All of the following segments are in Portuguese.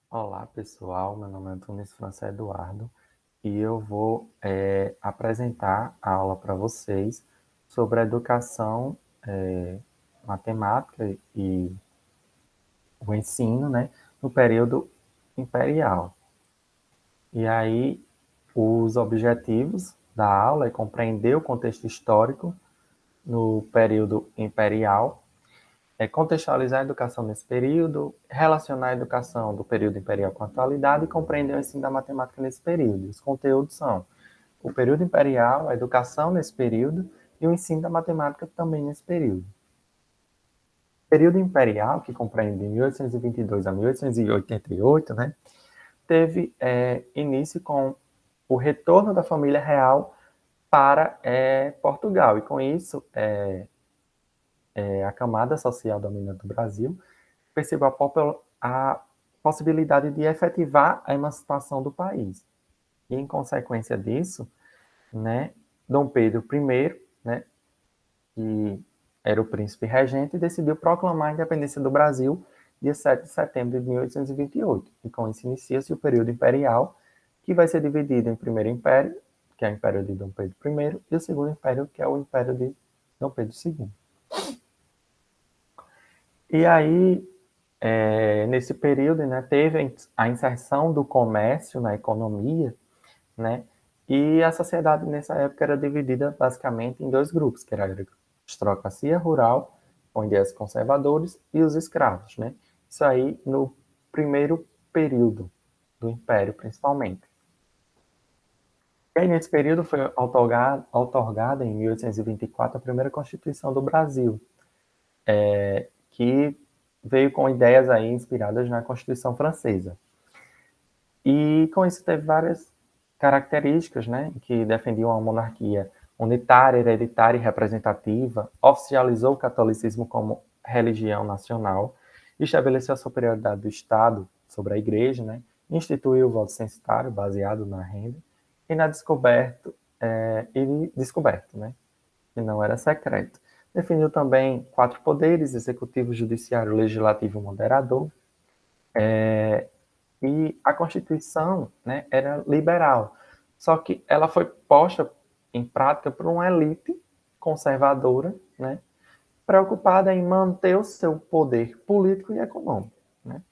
Olá, pessoal. Meu nome é Antônio França Eduardo e eu vou apresentar a aula para vocês sobre a educação matemática e o ensino, né, no período imperial. E aí, os objetivos da aula é compreender o contexto histórico no período imperial, contextualizar a educação nesse período, relacionar a educação do período imperial com a atualidade e compreender o ensino da matemática nesse período. Os conteúdos são o período imperial, a educação nesse período e o ensino da matemática também nesse período. O período imperial, que compreende de 1822 a 1888, né, teve início com o retorno da família real para Portugal, e com isso a camada social dominante do Brasil percebeu a possibilidade de efetivar a emancipação do país. E, em consequência disso, né, Dom Pedro I, né, que era o príncipe regente, decidiu proclamar a independência do Brasil dia 7 de setembro de 1828. E com isso inicia-se o período imperial, que vai ser dividido em primeiro império, que é o império de Dom Pedro I, e o segundo império, que é o império de Dom Pedro II. E aí, nesse período, né, teve a inserção do comércio na economia, né, e a sociedade nessa época era dividida basicamente em dois grupos, que era a aristocracia rural, com ideias conservadores, e os escravos, né? Isso aí no primeiro período do Império, principalmente. E aí, nesse período, foi outorgada em 1824 a primeira Constituição do Brasil, que veio com ideias aí inspiradas na Constituição Francesa. E com isso teve várias características, né, que defendiam a monarquia unitária, hereditária e representativa, oficializou o catolicismo como religião nacional, estabeleceu a superioridade do Estado sobre a Igreja, né, instituiu o voto censitário baseado na renda e na descoberto, né, que não era secreto. Definiu também 4 poderes: executivo, judiciário, legislativo e moderador. E a Constituição, né, era liberal, só que ela foi posta em prática por uma elite conservadora, né, preocupada em manter o seu poder político e econômico, né?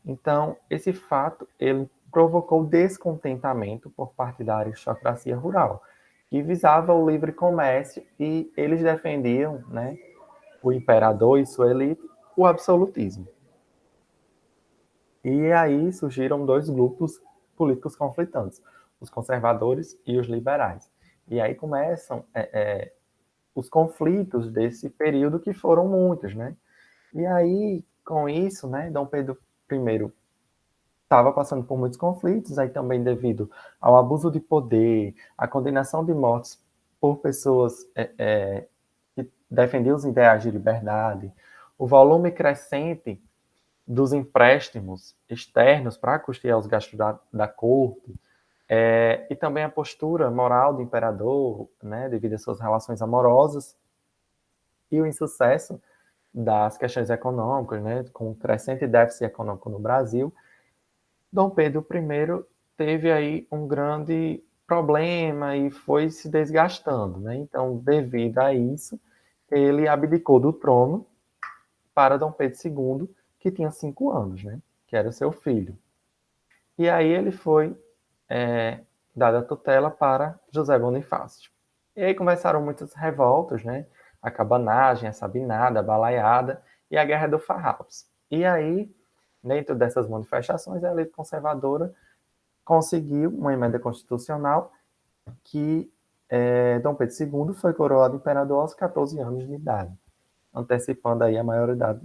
Então, esse fato ele provocou descontentamento por parte da aristocracia rural, que visava o livre comércio, e eles defendiam, né, o imperador e sua elite, o absolutismo. E aí surgiram dois grupos políticos conflitantes, os conservadores e os liberais. E aí começam os conflitos desse período, que foram muitos, né? E aí, com isso, né, Dom Pedro I estava passando por muitos conflitos, aí também devido ao abuso de poder, à condenação de mortes por pessoas que defendiam os ideais de liberdade, o volume crescente dos empréstimos externos para custear os gastos da corte, e também a postura moral do imperador, né, devido às suas relações amorosas, e o insucesso das questões econômicas, né, com o crescente déficit econômico no Brasil, Dom Pedro I teve aí um grande problema e foi se desgastando, né? Então, devido a isso, ele abdicou do trono para Dom Pedro II, que tinha 5 anos, né? Que era seu filho. E aí ele foi dada a tutela para José Bonifácio. E aí começaram muitas revoltas, né? A cabanagem, a sabinada, a balaiada e a Guerra do Farrapos. E aí, dentro dessas manifestações, a elite conservadora conseguiu uma emenda constitucional que Dom Pedro II foi coroado imperador aos 14 anos de idade, antecipando aí a maioridade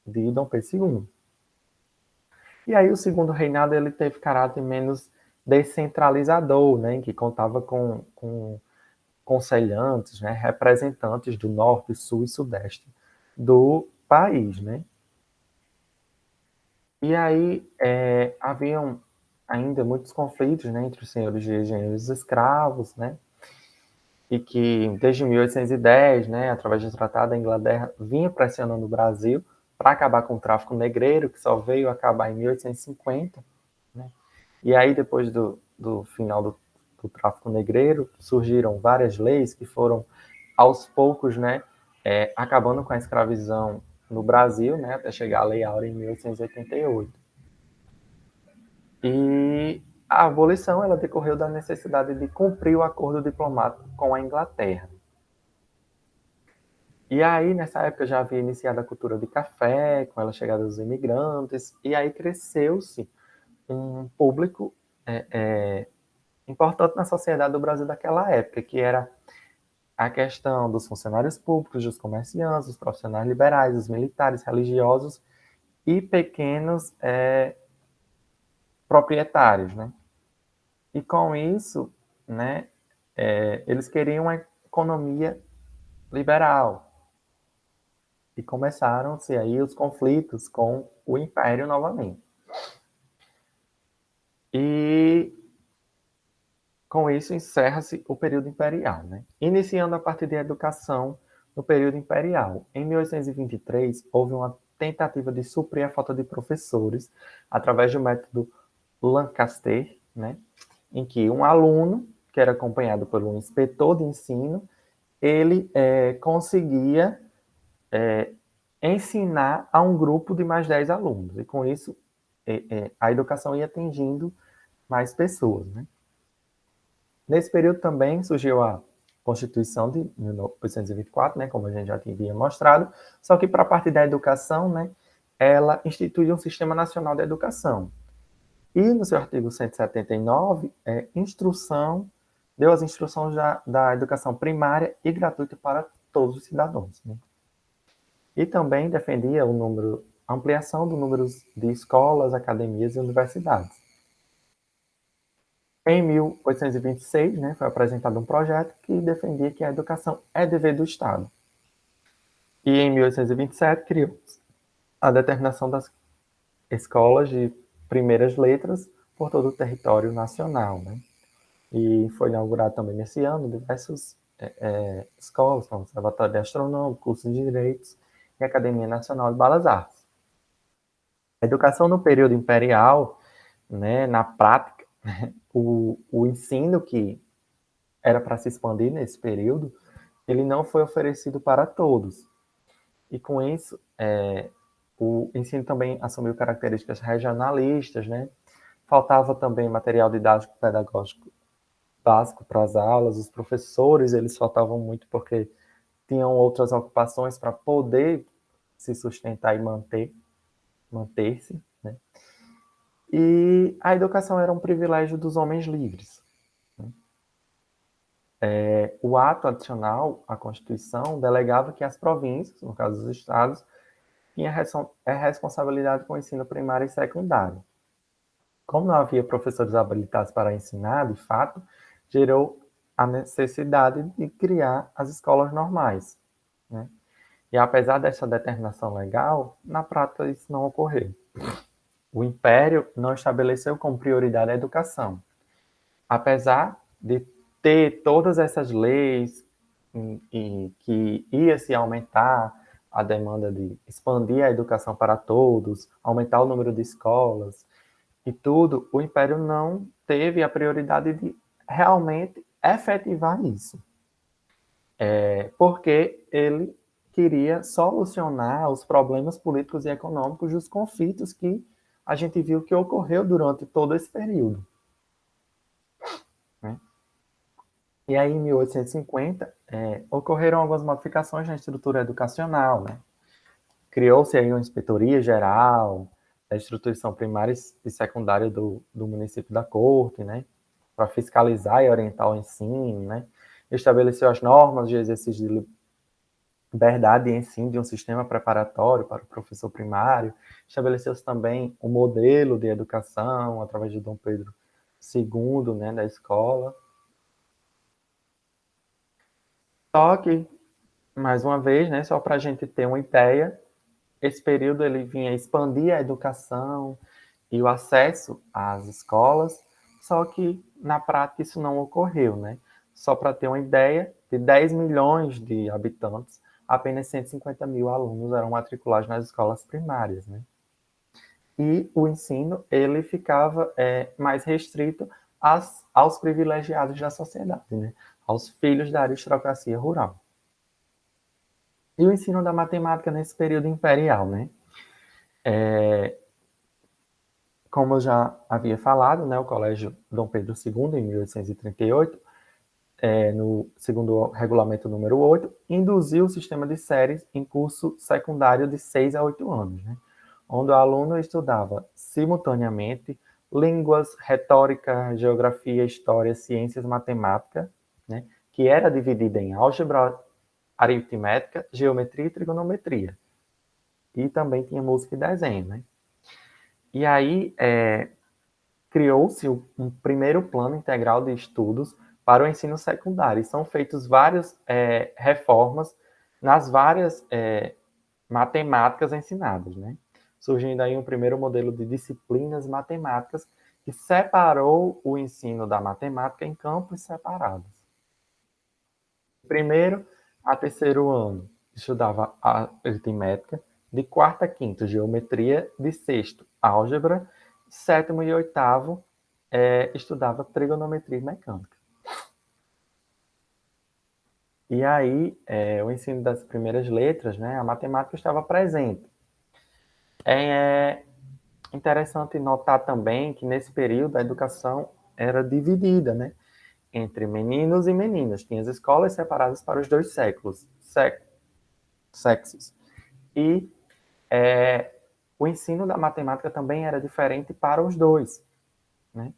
de Dom Pedro II. E aí o segundo reinado ele teve caráter menos descentralizador, né, que contava com conselhantes, né, representantes do norte, sul e sudeste do país, né. E aí haviam ainda muitos conflitos, né, entre os senhores de engenho e os escravos, né, e que desde 1810, né, através do Tratado, a Inglaterra vinha pressionando o Brasil para acabar com o tráfico negreiro, que só veio acabar em 1850. E aí, depois do final do tráfico negreiro, surgiram várias leis que foram, aos poucos, né, acabando com a escravidão no Brasil, né, até chegar a Lei Áurea em 1888. E a abolição ela decorreu da necessidade de cumprir o acordo diplomático com a Inglaterra. E aí, nessa época, já havia iniciado a cultura de café, com a chegada dos imigrantes, e aí cresceu-se um público importante na sociedade do Brasil daquela época, que era a questão dos funcionários públicos, dos comerciantes, dos profissionais liberais, dos militares, religiosos e pequenos proprietários, né? E com isso, né, eles queriam uma economia liberal. E começaram-se aí os conflitos com o Império novamente. E com isso encerra-se o período imperial, né? Iniciando a partir da educação no período imperial. Em 1823, houve uma tentativa de suprir a falta de professores através do método Lancaster, né? Em que um aluno, que era acompanhado por um inspetor de ensino, ele conseguia ensinar a um grupo de mais 10 alunos. E com isso, a educação ia atingindo mais pessoas, né? Nesse período também surgiu a Constituição de 1824, né, como a gente já havia mostrado, só que para a parte da educação, né, ela instituiu um Sistema Nacional de Educação. E no seu artigo 179, deu as instruções da educação primária e gratuita para todos os cidadãos, né? E também defendia a ampliação do número de escolas, academias e universidades. Em 1826, né, foi apresentado um projeto que defendia que a educação é dever do Estado. E em 1827 criou a determinação das escolas de primeiras letras por todo o território nacional, né? E foi inaugurado também nesse ano diversas escolas, como o Observatório de Astronômico, curso de Direitos e Academia Nacional de Belas Artes. A educação no período imperial, né, na prática, o ensino que era para se expandir nesse período, ele não foi oferecido para todos. E com isso, o ensino também assumiu características regionalistas, né? Faltava também material didático pedagógico básico para as aulas, os professores, eles faltavam muito porque tinham outras ocupações para poder se sustentar e manter-se, né? E a educação era um privilégio dos homens livres. O ato adicional à Constituição delegava que as províncias, no caso dos estados, tinham responsabilidade com o ensino primário e secundário. Como não havia professores habilitados para ensinar, de fato, gerou a necessidade de criar as escolas normais, né? E apesar dessa determinação legal, na prática isso não ocorreu. O Império não estabeleceu como prioridade a educação. Apesar de ter todas essas leis e que ia se aumentar a demanda de expandir a educação para todos, aumentar o número de escolas e tudo, o Império não teve a prioridade de realmente efetivar isso. Porque ele queria solucionar os problemas políticos e econômicos dos conflitos que a gente viu que ocorreu durante todo esse período, né? E aí, em 1850, ocorreram algumas modificações na estrutura educacional, né? Criou-se aí uma inspetoria geral da instituição primária e secundária do município da corte, né? Para fiscalizar e orientar o ensino, né? Estabeleceu as normas de exercício de liberdade e ensino de um sistema preparatório para o professor primário. Estabeleceu-se também um modelo de educação através de Dom Pedro II, né, da escola. Só que, mais uma vez, né, só para a gente ter uma ideia, esse período ele vinha expandir a educação e o acesso às escolas, só que na prática isso não ocorreu, né? Só para ter uma ideia, de 10 milhões de habitantes, apenas 150 mil alunos eram matriculados nas escolas primárias, né? e o ensino ele ficava mais restrito aos privilegiados da sociedade, né? Aos filhos da aristocracia rural. E o ensino da matemática nesse período imperial, né? Como eu já havia falado, né, o Colégio Dom Pedro II, em 1838, no segundo regulamento número 8, induziu o sistema de séries em curso secundário de 6 a 8 anos, né, onde o aluno estudava simultaneamente línguas, retórica, geografia, história, ciências, matemática, né, que era dividida em álgebra, aritmética, geometria e trigonometria. E também tinha música e desenho, né? E aí criou-se um primeiro plano integral de estudos para o ensino secundário. E são feitas várias reformas nas várias matemáticas ensinadas, né? Surgindo aí um primeiro modelo de disciplinas matemáticas que separou o ensino da matemática em campos separados. Primeiro a terceiro ano estudava a aritmética, de quarto a quinto geometria, de sexto álgebra, sétimo e oitavo estudava trigonometria e mecânica. E aí, o ensino das primeiras letras, né, a matemática estava presente. É interessante notar também que nesse período a educação era dividida, né, entre meninos e meninas. Tinha as escolas separadas para os dois sexos. E o ensino da matemática também era diferente para os dois, né?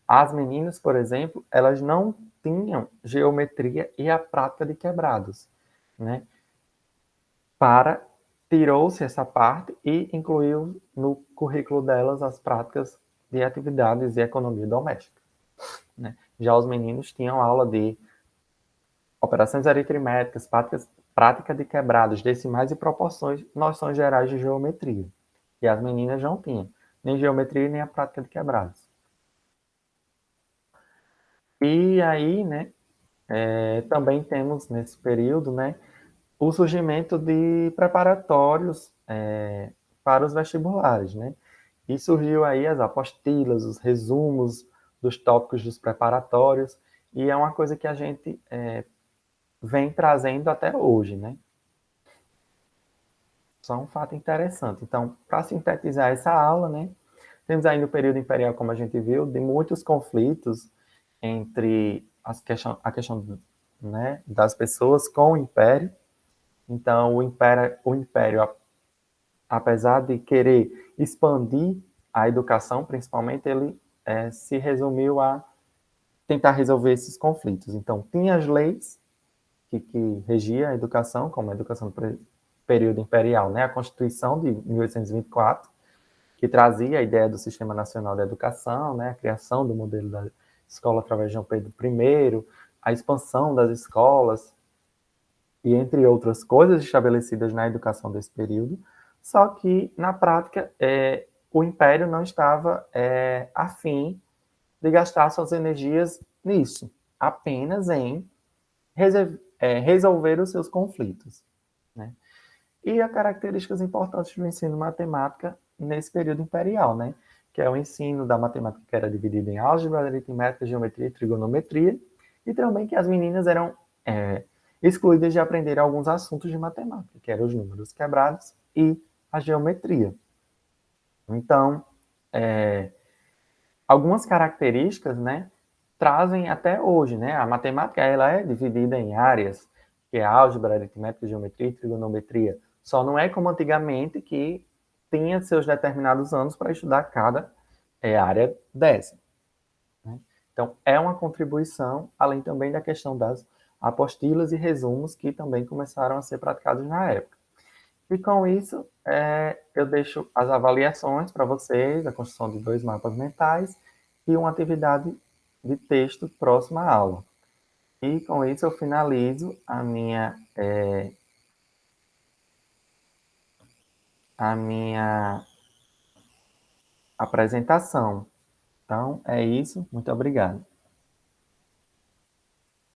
As meninas, por exemplo, elas não tinham geometria e a prática de quebrados, né? Tirou-se essa parte e incluiu no currículo delas as práticas de atividades e economia doméstica, né? Já os meninos tinham aula de operações aritméticas, prática de quebrados, decimais e proporções, noções gerais de geometria. E as meninas não tinham nem geometria nem a prática de quebrados. E aí, né, também temos nesse período, né, o surgimento de preparatórios para os vestibulares, né? E surgiu aí as apostilas, os resumos dos tópicos dos preparatórios, e é uma coisa que a gente vem trazendo até hoje, né? Só um fato interessante. Então, para sintetizar essa aula, né, temos aí no período imperial, como a gente viu, de muitos conflitos entre a questão né, das pessoas com o império. Então, o império, apesar de querer expandir a educação, principalmente, ele se resumiu a tentar resolver esses conflitos. Então, tinha as leis que regia a educação, como a educação do período imperial, né? A Constituição de 1824, que trazia a ideia do Sistema Nacional de Educação, né? A criação do modelo da escola através de João Pedro I, a expansão das escolas, e entre outras coisas estabelecidas na educação desse período, só que, na prática, o Império não estava afim de gastar suas energias nisso, apenas em resolver os seus conflitos, né? E as características importantes do ensino matemática nesse período imperial, né? Que é o ensino da matemática que era dividido em álgebra, aritmética, geometria e trigonometria, e também que as meninas eram excluídas de aprender alguns assuntos de matemática, que eram os números quebrados e a geometria. Então, algumas características, né, trazem até hoje, né? A matemática ela é dividida em áreas, que é álgebra, aritmética, geometria e trigonometria. Só não é como antigamente que tinha seus determinados anos para estudar cada área dessa, né? Então, é uma contribuição, além também da questão das apostilas e resumos que também começaram a ser praticados na época. E com isso, eu deixo as avaliações para vocês, a construção de 2 mapas mentais e uma atividade de texto próxima à aula. E com isso eu finalizo a minha apresentação. Então, é isso. Muito obrigado.